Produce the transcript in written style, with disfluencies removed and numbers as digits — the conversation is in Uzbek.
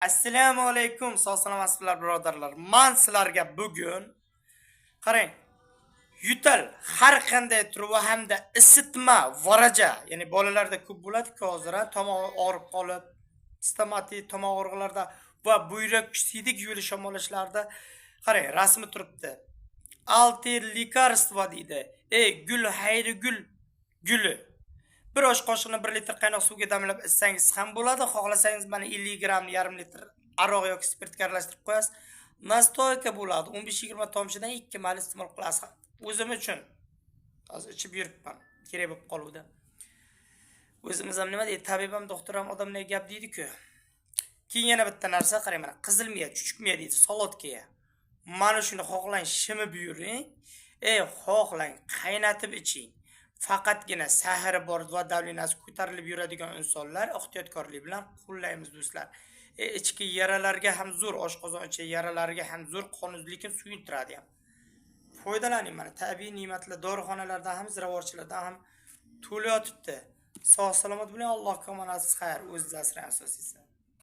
Assalomu alaykum, sog'-salomatsizlar birodarlar. Men sizlarga bugun qarang, yutal har qanday tur va hamda isitma, varaja, ya'ni bolalarda ko'p bo'ladi-ku hozir, tomoq og'rib qolib, stomatit, tomoq og'riqlarida va buyrak siydik yo'li shamollashlarida qarang, rasmi turibdi. Alter likarstva deydi. Gul hayri guli. Bir osh qoshiqni 1 litr qaynoq suvga damlab ichsangiz ham bo'ladi. Xohlasangiz mana 50 grammni yarim litr aroq yoki spirtga aralashtirib qo'yasiz. Nastoyka bo'ladi. 15-20 tomchidan 2 mal iste'mol qilasiz. O'zim uchun hozir ichib yuribman. Kerak bo'lib qoluvdi. O'zimiz ham nima deydi? Tabibam, doktor ham odamlarga gap deydi-ku. Keyin yana bitta narsa qarang mana, qizilmiya, chuchukmiya deydi, salotga. Mana shuni xohlang shimib yuring. Xohlang qaynatib iching. Faqatgina sahri bor va davlinasi ko'tarilib yuradigan insonlar ehtiyotkorlik bilan qo'llaymiz do'stlar. Ichki yaralarga ham zo'r, oshqozon ichi yaralarga ham zo'r, qonunizlikni suyultiradi ham. Foydalaning mana, tabiiy ne'matlar dorixonalarda ham, ziravorchilarda ham to'la yotibdi. Sog' salomat bo'ling, Allohga omonatisiz xayr, o'zingizni asrang asosiysi.